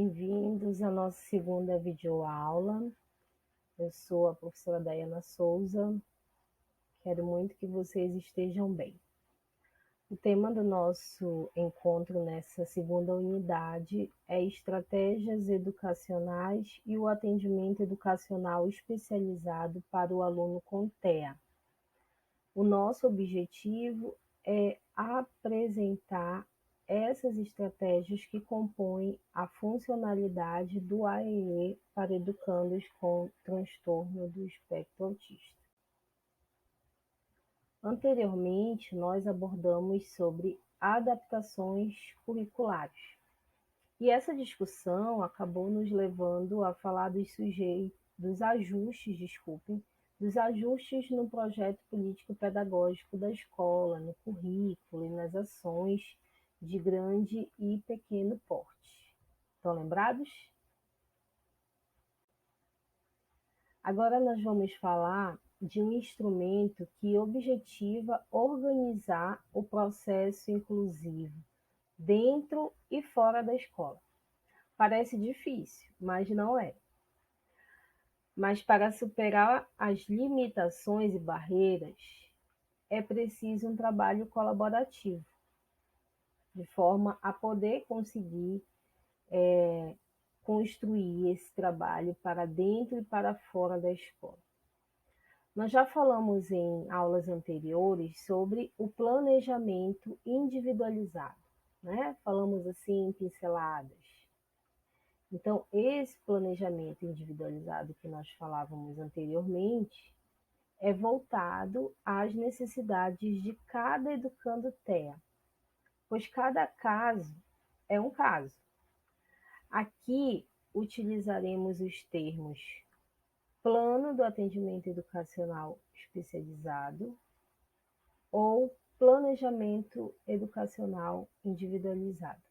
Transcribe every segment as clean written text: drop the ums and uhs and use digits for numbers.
bem-vindos à nossa segunda videoaula. Eu sou a professora Daiana Souza. Quero muito que vocês estejam bem. O tema do nosso encontro nessa segunda unidade é estratégias educacionais e o atendimento educacional especializado para o aluno com TEA. O nosso objetivo é apresentar essas estratégias que compõem a funcionalidade do AEE para educandos com transtorno do espectro autista. Anteriormente, nós abordamos sobre adaptações curriculares. E essa discussão acabou nos levando a falar dos ajustes no projeto político-pedagógico da escola, no currículo e nas ações de grande e pequeno porte. Estão lembrados? Agora nós vamos falar de um instrumento que objetiva organizar o processo inclusivo dentro e fora da escola. Parece difícil, mas não é. Mas para superar as limitações e barreiras, é preciso um trabalho colaborativo, de forma a poder conseguir construir esse trabalho para dentro e para fora da escola. Nós já falamos em aulas anteriores sobre o planejamento individualizado, né? Falamos assim em pinceladas. Então, esse planejamento individualizado que nós falávamos anteriormente é voltado às necessidades de cada educando TEA, pois cada caso é um caso. Aqui utilizaremos os termos plano do atendimento educacional especializado ou planejamento educacional individualizado,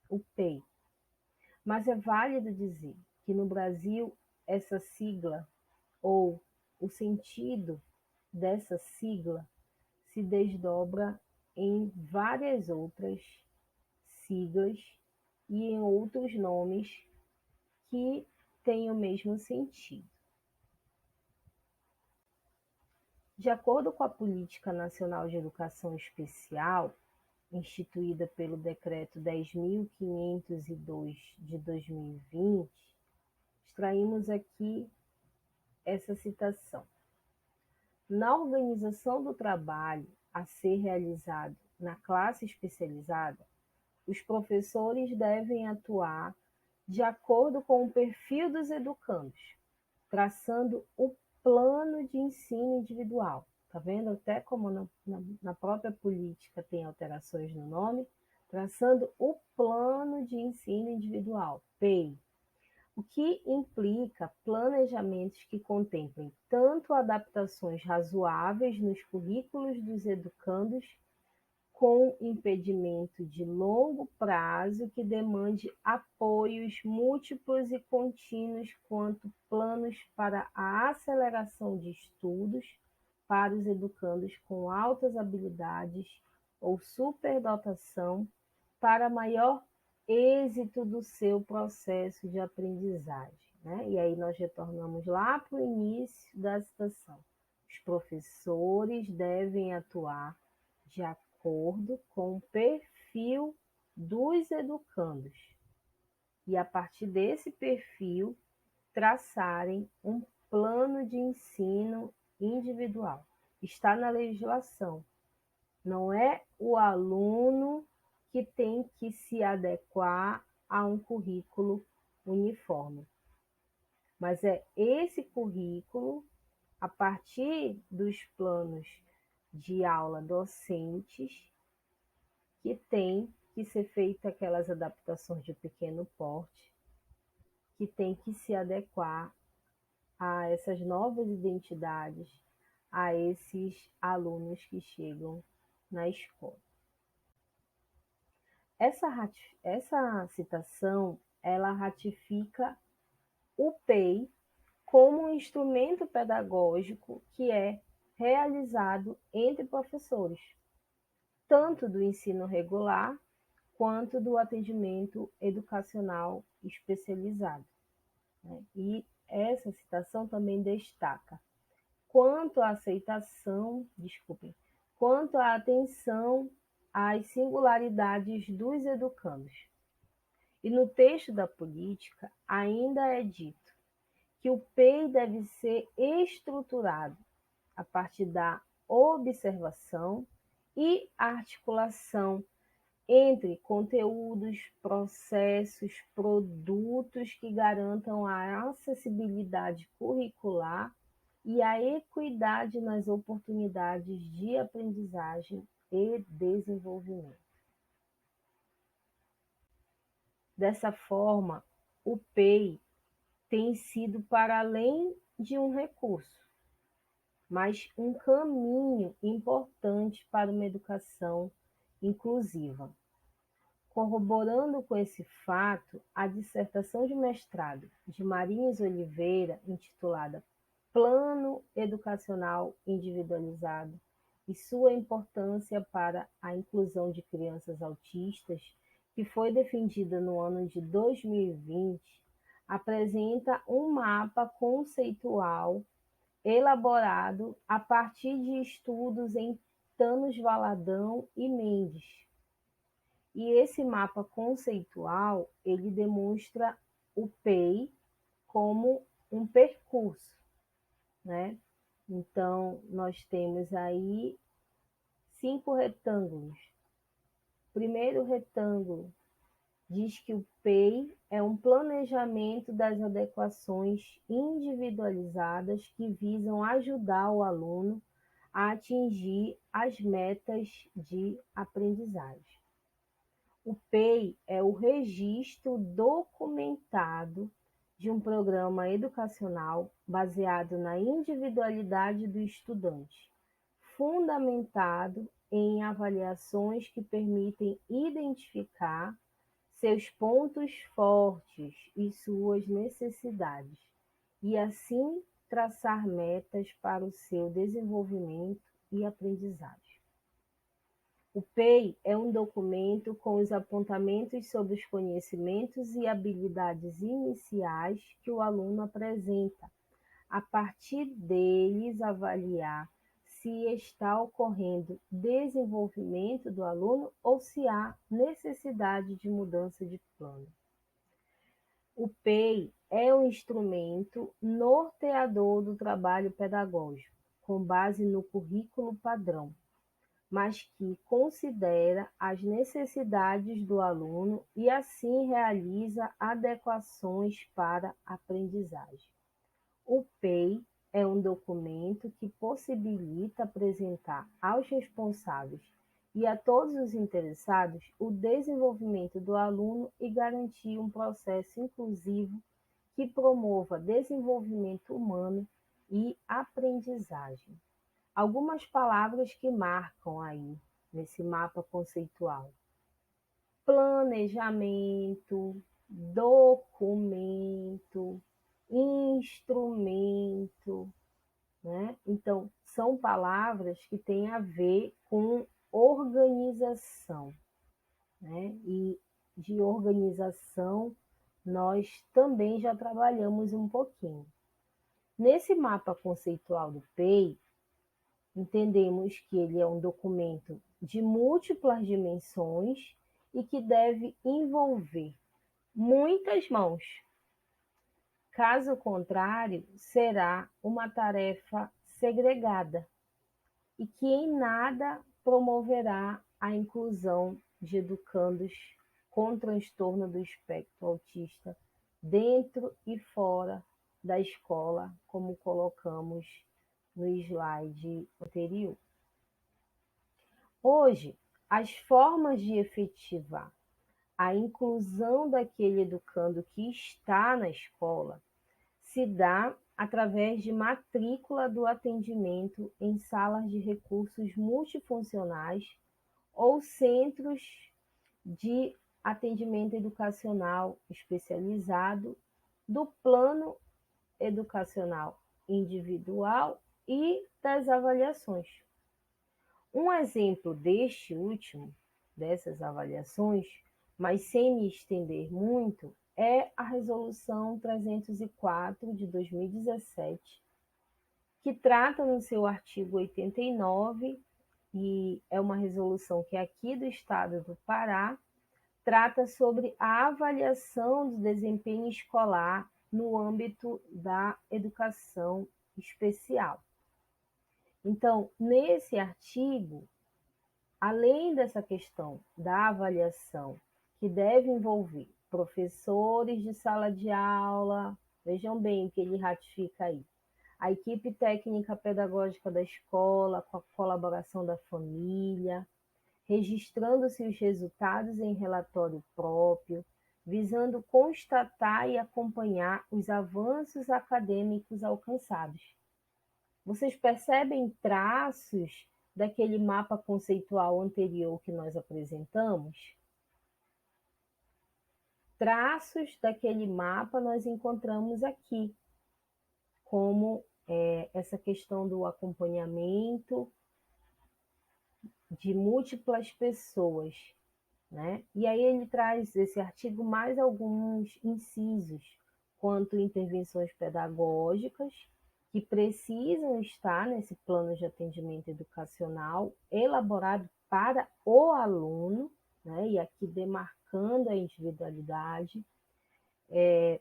o PEI. Mas é válido dizer que no Brasil essa sigla ou o sentido dessa sigla se desdobra em várias outras siglas e em outros nomes que têm o mesmo sentido. De acordo com a Política Nacional de Educação Especial, instituída pelo Decreto 10.502 de 2020, extraímos aqui essa citação. Na organização do trabalho a ser realizado na classe especializada, os professores devem atuar de acordo com o perfil dos educandos, traçando o plano de ensino individual. Está vendo até como na própria política tem alterações no nome? Traçando o plano de ensino individual, PEI, o que implica planejamentos que contemplem tanto adaptações razoáveis nos currículos dos educandos, com impedimento de longo prazo que demande apoios múltiplos e contínuos, quanto planos para a aceleração de estudos para os educandos com altas habilidades ou superdotação para maior êxito do seu processo de aprendizagem, né? E aí nós retornamos lá para o início da citação. Os professores devem atuar de acordo com o perfil dos educandos e, a partir desse perfil, traçarem um plano de ensino individual. Está na legislação. Não é o aluno que tem que se adequar a um currículo uniforme, mas é esse currículo, a partir dos planos de aula docentes, que tem que ser feita aquelas adaptações de pequeno porte, que tem que se adequar a essas novas identidades, a esses alunos que chegam na escola. Essa citação, ela ratifica o PEI como um instrumento pedagógico que é realizado entre professores, tanto do ensino regular quanto do atendimento educacional especializado, né? E essa citação também destaca quanto à quanto à atenção às singularidades dos educandos. E no texto da política ainda é dito que o PEI deve ser estruturado a partir da observação e articulação entre conteúdos, processos, produtos que garantam a acessibilidade curricular e a equidade nas oportunidades de aprendizagem e desenvolvimento. Dessa forma, o PEI tem sido para além de um recurso, mas um caminho importante para uma educação inclusiva. Corroborando com esse fato, a dissertação de mestrado de Marins Oliveira, intitulada Plano Educacional Individualizado e sua importância para a inclusão de crianças autistas, que foi defendida no ano de 2020, apresenta um mapa conceitual elaborado a partir de estudos em Thanos Valadão e Mendes. E esse mapa conceitual, ele demonstra o PEI como um percurso, né? Então, nós temos aí 5 retângulos. O primeiro retângulo diz que o PEI é um planejamento das adequações individualizadas que visam ajudar o aluno a atingir as metas de aprendizagem. O PEI é o registro documentado de um programa educacional baseado na individualidade do estudante, fundamentado em avaliações que permitem identificar seus pontos fortes e suas necessidades, e assim traçar metas para o seu desenvolvimento e aprendizagem. O PEI é um documento com os apontamentos sobre os conhecimentos e habilidades iniciais que o aluno apresenta, a partir deles avaliar se está ocorrendo desenvolvimento do aluno ou se há necessidade de mudança de plano. O PEI é um instrumento norteador do trabalho pedagógico, com base no currículo padrão, mas que considera as necessidades do aluno e assim realiza adequações para a aprendizagem. O PEI é um documento que possibilita apresentar aos responsáveis e a todos os interessados o desenvolvimento do aluno e garantir um processo inclusivo que promova desenvolvimento humano e aprendizagem. Algumas palavras que marcam aí nesse mapa conceitual: planejamento, documento, instrumento, né? Então, são palavras que têm a ver com organização, né? E de organização nós também já trabalhamos um pouquinho. Nesse mapa conceitual do PEI, entendemos que ele é um documento de múltiplas dimensões e que deve envolver muitas mãos. Caso contrário, será uma tarefa segregada e que em nada promoverá a inclusão de educandos com transtorno do espectro autista dentro e fora da escola, como colocamos no slide anterior. Hoje, as formas de efetivar a inclusão daquele educando que está na escola se dá através de matrícula do atendimento em salas de recursos multifuncionais ou centros de atendimento educacional especializado do plano educacional individual e das avaliações. Um exemplo dessas avaliações, mas sem me estender muito, é a Resolução 304 de 2017, que trata no seu artigo 89, e é uma resolução que é aqui do estado do Pará, trata sobre a avaliação do desempenho escolar no âmbito da educação especial. Então, nesse artigo, além dessa questão da avaliação, que deve envolver professores de sala de aula, vejam bem o que ele ratifica aí, a equipe técnica pedagógica da escola, com a colaboração da família, registrando-se os resultados em relatório próprio, visando constatar e acompanhar os avanços acadêmicos alcançados. Vocês percebem traços daquele mapa conceitual anterior que nós apresentamos? Traços daquele mapa nós encontramos aqui, como essa questão do acompanhamento de múltiplas pessoas, né? E aí ele traz esse artigo mais alguns incisos quanto intervenções pedagógicas que precisam estar nesse plano de atendimento educacional elaborado para o aluno, né? E aqui demarcando a individualidade,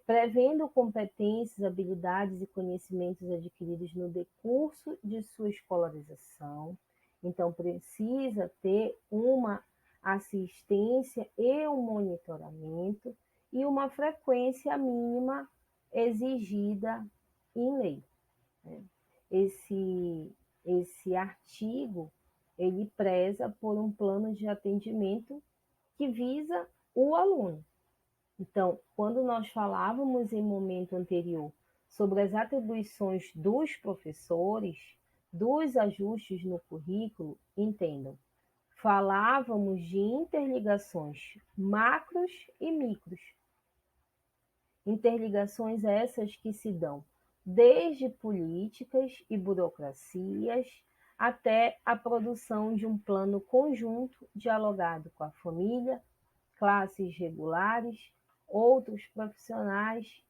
prevendo competências, habilidades e conhecimentos adquiridos no decurso de sua escolarização. Então, precisa ter uma assistência e um monitoramento e uma frequência mínima exigida em lei. Esse artigo, ele preza por um plano de atendimento que visa o aluno. Então, quando nós falávamos em momento anterior sobre as atribuições dos professores, dos ajustes no currículo, entendam, falávamos de interligações macros e micros. Interligações essas que se dão desde políticas e burocracias até a produção de um plano conjunto dialogado com a família, classes regulares, outros profissionais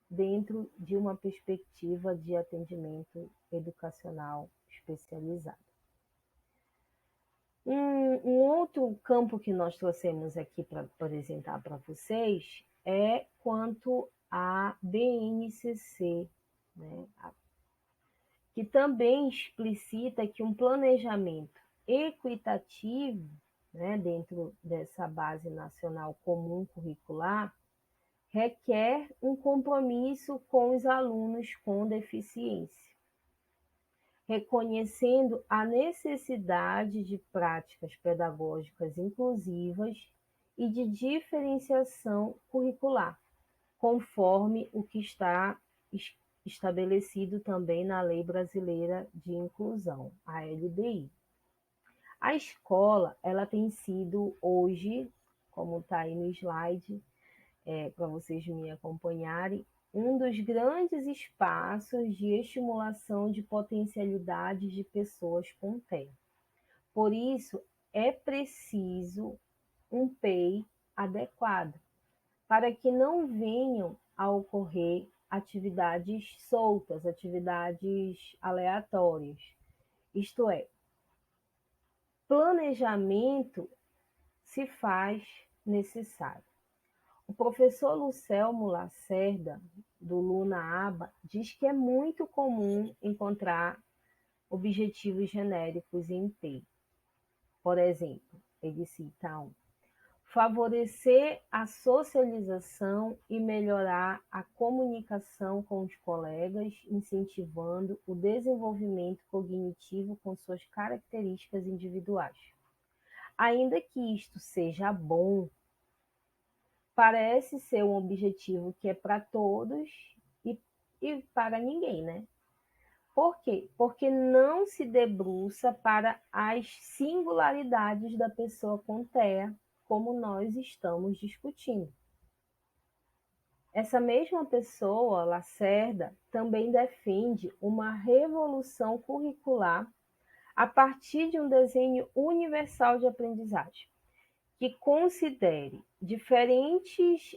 dentro de uma perspectiva de atendimento educacional especializado. Um outro campo que nós trouxemos aqui para apresentar para vocês é quanto à BNCC, né? Que também explicita que um planejamento equitativo, né, dentro dessa base nacional comum curricular, requer um compromisso com os alunos com deficiência, reconhecendo a necessidade de práticas pedagógicas inclusivas e de diferenciação curricular, conforme o que está estabelecido também na Lei Brasileira de Inclusão, a LBI. A escola, ela tem sido hoje, como está aí no slide, para vocês me acompanharem, um dos grandes espaços de estimulação de potencialidades de pessoas com TEA. Por isso, é preciso um PEI adequado, para que não venham a ocorrer atividades soltas, atividades aleatórias. Isto é, planejamento se faz necessário. O professor Lucelmo Lacerda, do Luna-Aba, diz que é muito comum encontrar objetivos genéricos em P. Por exemplo, ele cita favorecer a socialização e melhorar a comunicação com os colegas, incentivando o desenvolvimento cognitivo com suas características individuais. Ainda que isto seja bom, parece ser um objetivo que é para todos e para ninguém, né? Por quê? Porque não se debruça para as singularidades da pessoa com TEA, como nós estamos discutindo. Essa mesma pessoa, Lacerda, também defende uma revolução curricular a partir de um desenho universal de aprendizagem. que considere diferentes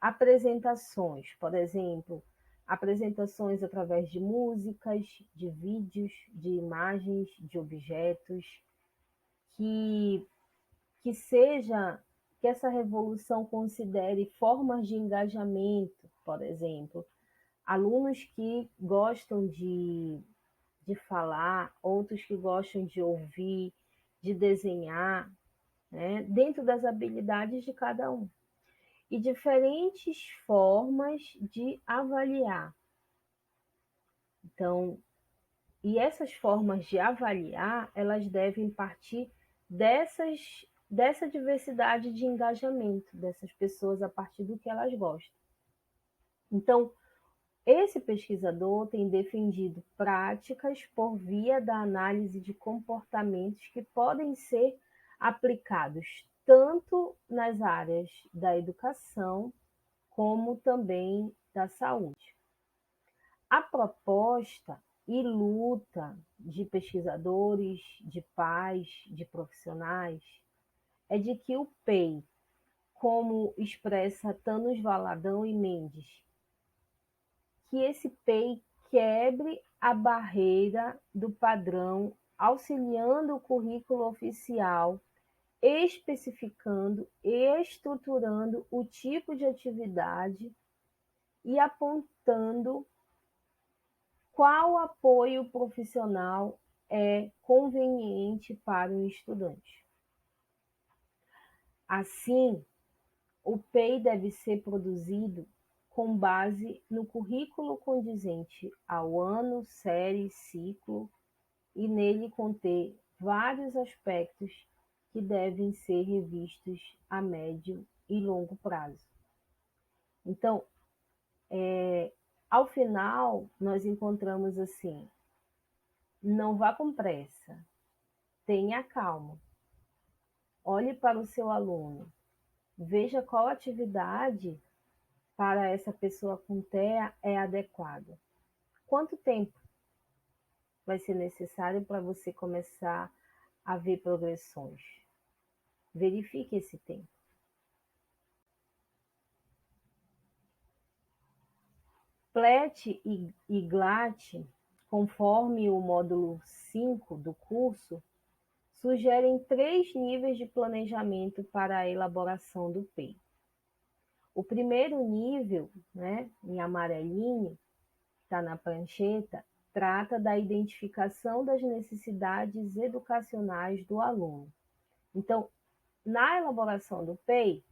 apresentações, por exemplo, apresentações através de músicas, de vídeos, de imagens, de objetos, que, que seja que essa revolução considere formas de engajamento, por exemplo, alunos que gostam de falar, outros que gostam de ouvir, de desenhar, né, dentro das habilidades de cada um. E diferentes formas de avaliar. Então, e essas formas de avaliar, elas devem partir dessa diversidade de engajamento dessas pessoas a partir do que elas gostam. Então, esse pesquisador tem defendido práticas por via da análise de comportamentos que podem ser aplicados tanto nas áreas da educação como também da saúde. A proposta e luta de pesquisadores, de pais, de profissionais, é de que o PEI, como expressa Thanos Valadão e Mendes, que esse PEI quebre a barreira do padrão, auxiliando o currículo oficial, especificando e estruturando o tipo de atividade e apontando qual apoio profissional é conveniente para o estudante. Assim, o PEI deve ser produzido com base no currículo condizente ao ano, série, ciclo, e nele conter vários aspectos que devem ser revistos a médio e longo prazo. Então, ao final, nós encontramos assim: não vá com pressa, tenha calma, olhe para o seu aluno, veja qual atividade para essa pessoa com TEA é adequada. Quanto tempo vai ser necessário para você começar a ver progressões? Verifique esse tempo. Plet e GLAT, conforme o módulo 5 do curso, sugerem 3 níveis de planejamento para a elaboração do PEI. O primeiro nível, né, em amarelinho, está na prancheta, trata da identificação das necessidades educacionais do aluno. Então, na elaboração do PEI,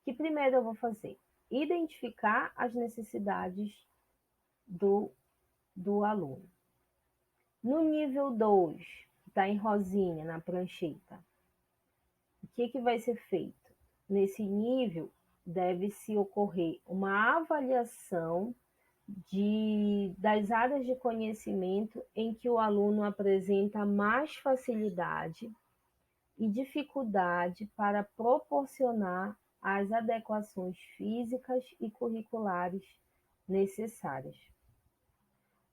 que primeiro eu vou fazer? Identificar as necessidades do aluno. No nível 2, que está em rosinha na prancheta, o que vai ser feito? Nesse nível, deve-se ocorrer uma avaliação das áreas de conhecimento em que o aluno apresenta mais facilidade e dificuldade para proporcionar as adequações físicas e curriculares necessárias.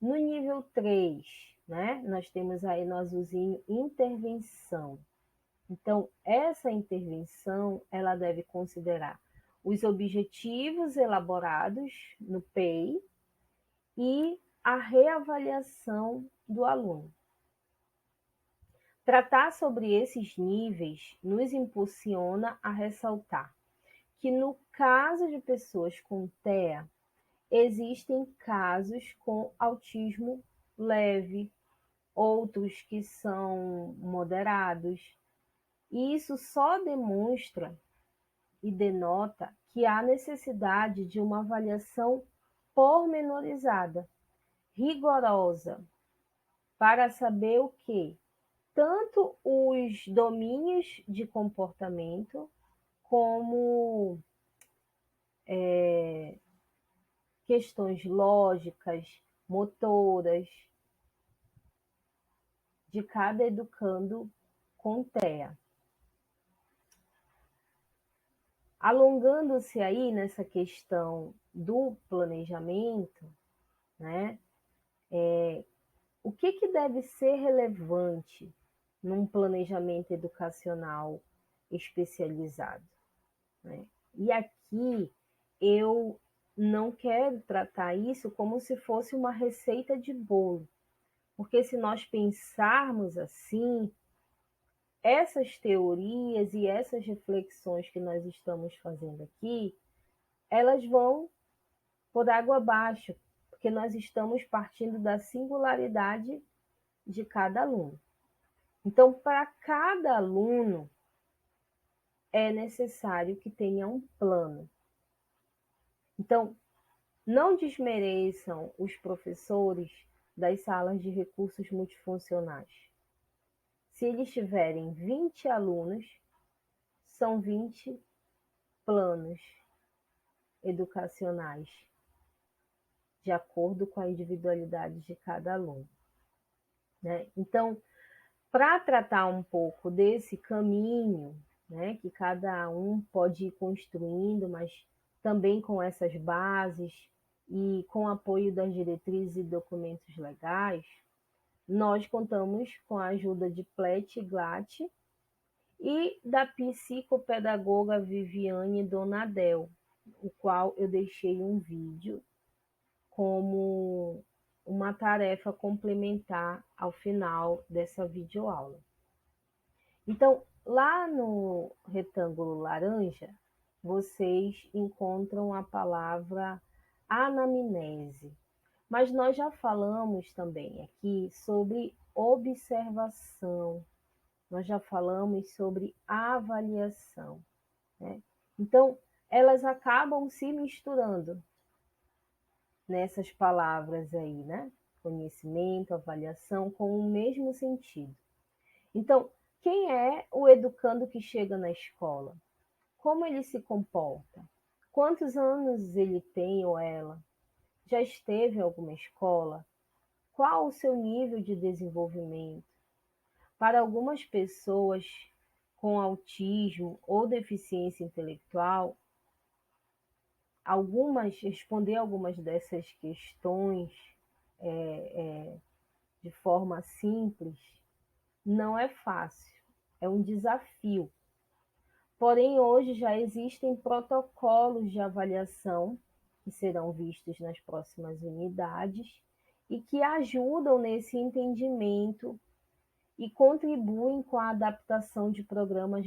No nível 3, né, nós temos aí no azulzinho intervenção. Então, essa intervenção, ela deve considerar os objetivos elaborados no PEI e a reavaliação do aluno. Tratar sobre esses níveis nos impulsiona a ressaltar que, no caso de pessoas com TEA, existem casos com autismo leve, outros que são moderados, e isso só demonstra e denota que há necessidade de uma avaliação pormenorizada, rigorosa, para saber o que? Tanto os domínios de comportamento, como questões lógicas, motoras, de cada educando com TEA. Alongando-se aí nessa questão do planejamento, né? O que deve ser relevante num planejamento educacional especializado, né? E aqui eu não quero tratar isso como se fosse uma receita de bolo, porque se nós pensarmos assim, essas teorias e essas reflexões que nós estamos fazendo aqui, elas vão por água abaixo, porque nós estamos partindo da singularidade de cada aluno. Então, para cada aluno, é necessário que tenha um plano. Então, não desmereçam os professores das salas de recursos multifuncionais. Se eles tiverem 20 alunos, são 20 planos educacionais, de acordo com a individualidade de cada aluno, né? Então, para tratar um pouco desse caminho, né, que cada um pode ir construindo, mas também com essas bases e com apoio das diretrizes e documentos legais, nós contamos com a ajuda de Plet e Glatt e da psicopedagoga Viviane Donadel, o qual eu deixei um vídeo como uma tarefa complementar ao final dessa videoaula. Então, lá no retângulo laranja, vocês encontram a palavra anamnese. Mas nós já falamos também aqui sobre observação, nós já falamos sobre avaliação, né? Então, elas acabam se misturando nessas palavras aí, né? Conhecimento, avaliação, com o mesmo sentido. Então, quem é o educando que chega na escola? Como ele se comporta? Quantos anos ele tem ou ela? Já esteve em alguma escola? Qual o seu nível de desenvolvimento? Para algumas pessoas com autismo ou deficiência intelectual, responder algumas dessas questões de forma simples não é fácil, é um desafio. Porém, hoje já existem protocolos de avaliação que serão vistos nas próximas unidades e que ajudam nesse entendimento e contribuem com a adaptação de programas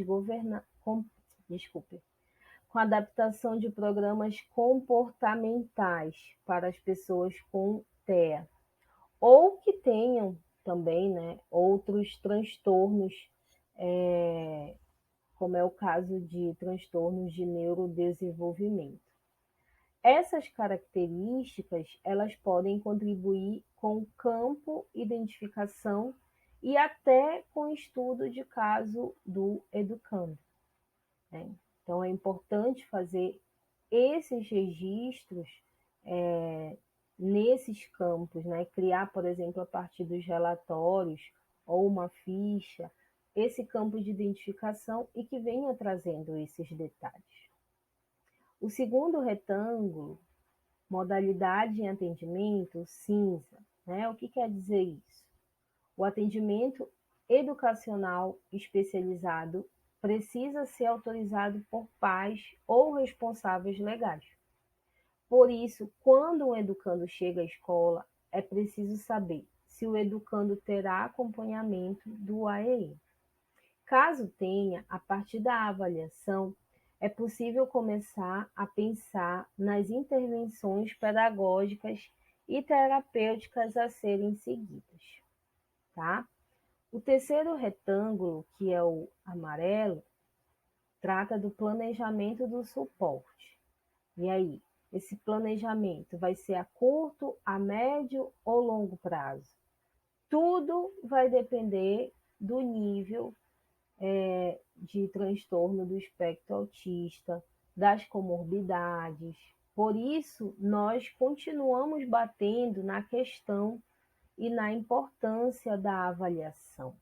com a adaptação de programas comportamentais para as pessoas com TEA, ou que tenham também, né, outros transtornos, como é o caso de transtornos de neurodesenvolvimento. Essas características, elas podem contribuir com campo, identificação e até com estudo de caso do educando, né? Então, é importante fazer esses registros nesses campos, né? Criar, por exemplo, a partir dos relatórios ou uma ficha, esse campo de identificação e que venha trazendo esses detalhes. O segundo retângulo, modalidade em atendimento, cinza, né? O que quer dizer isso? O atendimento educacional especializado precisa ser autorizado por pais ou responsáveis legais. Por isso, quando um educando chega à escola, é preciso saber se o educando terá acompanhamento do AEI. Caso tenha, a partir da avaliação, é possível começar a pensar nas intervenções pedagógicas e terapêuticas a serem seguidas, tá? O terceiro retângulo, que é o amarelo, trata do planejamento do suporte. E aí, esse planejamento vai ser a curto, a médio ou longo prazo? Tudo vai depender do nível de transtorno do espectro autista, das comorbidades. Por isso, nós continuamos batendo na questão e na importância da avaliação.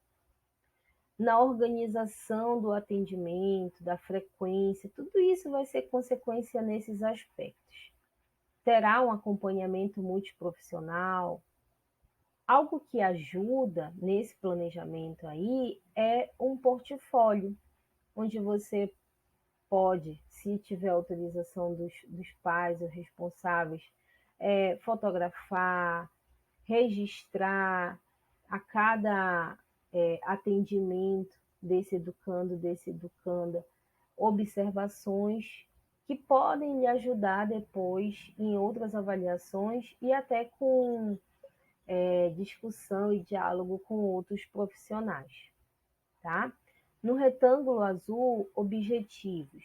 Na organização do atendimento, da frequência, tudo isso vai ser consequência nesses aspectos. Terá um acompanhamento multiprofissional. Algo que ajuda nesse planejamento aí é um portfólio. onde você pode, se tiver autorização dos pais ou responsáveis, fotografar, registrar a cada atendimento desse educando, desse educanda, observações que podem lhe ajudar depois em outras avaliações e até com discussão e diálogo com outros profissionais, tá? No retângulo azul, objetivos.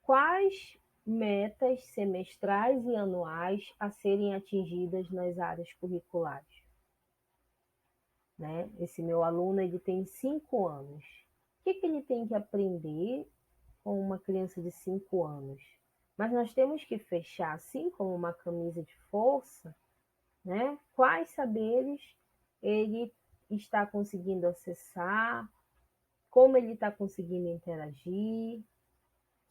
Quais metas semestrais e anuais a serem atingidas nas áreas curriculares? Né? Esse meu aluno ele tem 5 anos. O que ele tem que aprender com uma criança de 5 anos? Mas nós temos que fechar, assim como uma camisa de força, né? Quais saberes ele está conseguindo acessar, como ele está conseguindo interagir,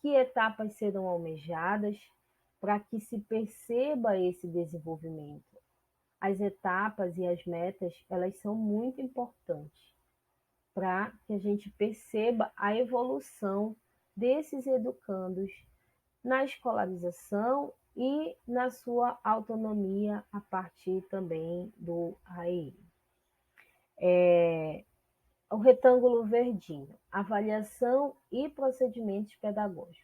que etapas serão almejadas para que se perceba esse desenvolvimento. As etapas e as metas, elas são muito importantes para que a gente perceba a evolução desses educandos na escolarização e na sua autonomia a partir também do AEI. O retângulo verdinho, avaliação e procedimentos pedagógicos.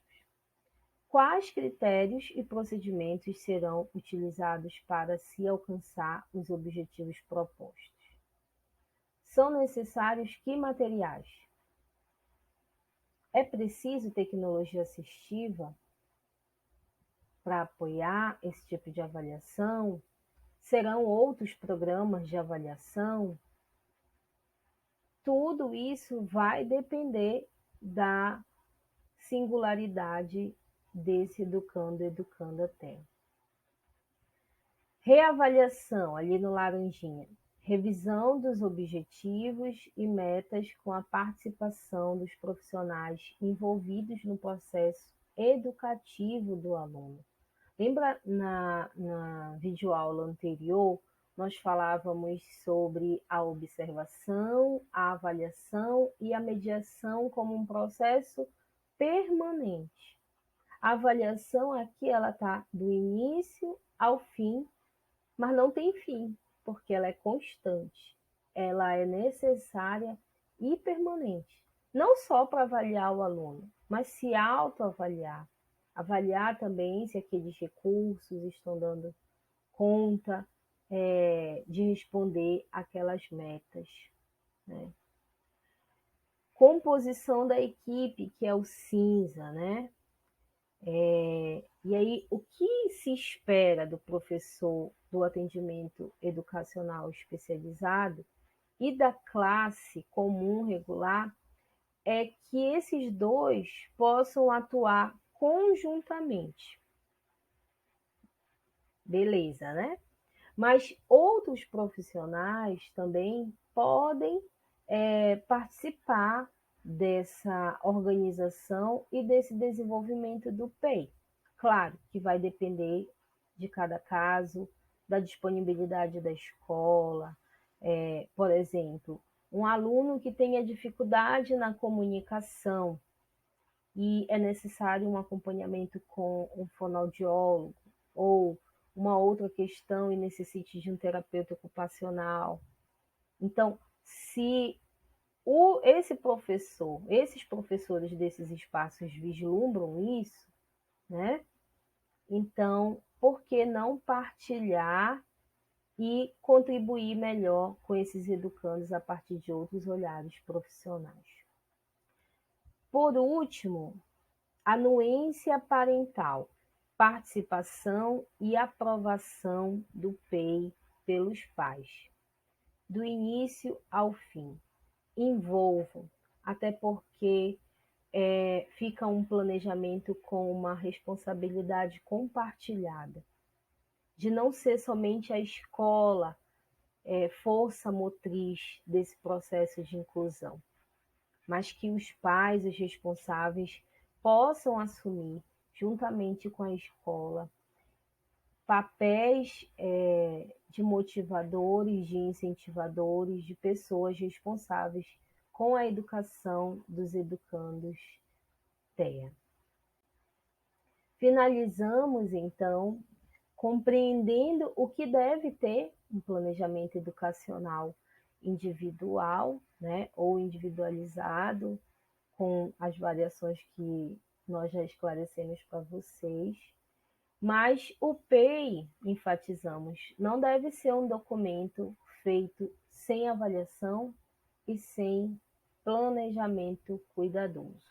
Quais critérios e procedimentos serão utilizados para se alcançar os objetivos propostos? São necessários que materiais? É preciso tecnologia assistiva para apoiar esse tipo de avaliação? Serão outros programas de avaliação? Tudo isso vai depender da singularidade desse educando, educanda tem. Reavaliação, ali no laranjinha. Revisão dos objetivos e metas com a participação dos profissionais envolvidos no processo educativo do aluno. Lembra na videoaula anterior, nós falávamos sobre a observação, a avaliação e a mediação como um processo permanente. A avaliação aqui ela está do início ao fim, mas não tem fim, porque ela é constante. Ela é necessária e permanente. Não só para avaliar o aluno, mas se autoavaliar. Avaliar também se aqueles recursos estão dando conta de responder aquelas metas, né? Composição da equipe, que é o cinza, né? E aí, o que se espera do professor do atendimento educacional especializado e da classe comum regular é que esses dois possam atuar conjuntamente. Beleza, né? Mas outros profissionais também podem participar dessa organização e desse desenvolvimento do PEI. Claro que vai depender de cada caso, da disponibilidade da escola. Por exemplo, um aluno que tenha dificuldade na comunicação e é necessário um acompanhamento com um fonoaudiólogo ou uma outra questão e necessite de um terapeuta ocupacional. Então, se esses professores desses espaços vislumbram isso, né? Então, por que não partilhar e contribuir melhor com esses educandos a partir de outros olhares profissionais? Por último, anuência parental, participação e aprovação do PEI pelos pais, do início ao fim. Envolvam, até porque fica um planejamento com uma responsabilidade compartilhada, de não ser somente a escola força motriz desse processo de inclusão, mas que os pais, os responsáveis, possam assumir, juntamente com a escola, papéis de motivadores, de incentivadores, de pessoas responsáveis com a educação dos educandos TEA. Finalizamos, então, compreendendo o que deve ter um planejamento educacional individual, né, ou individualizado, com as variações que nós já esclarecemos para vocês. Mas o PEI, enfatizamos, não deve ser um documento feito sem avaliação e sem planejamento cuidadoso.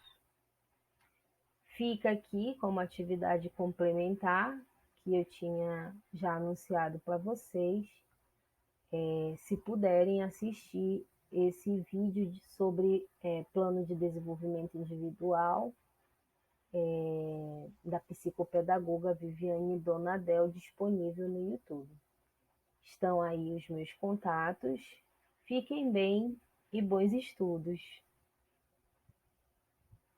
Fica aqui como atividade complementar, que eu tinha já anunciado para vocês, se puderem assistir esse vídeo sobre plano de desenvolvimento individual, da psicopedagoga Viviane Donadel, disponível no YouTube. Estão aí os meus contatos. Fiquem bem e bons estudos.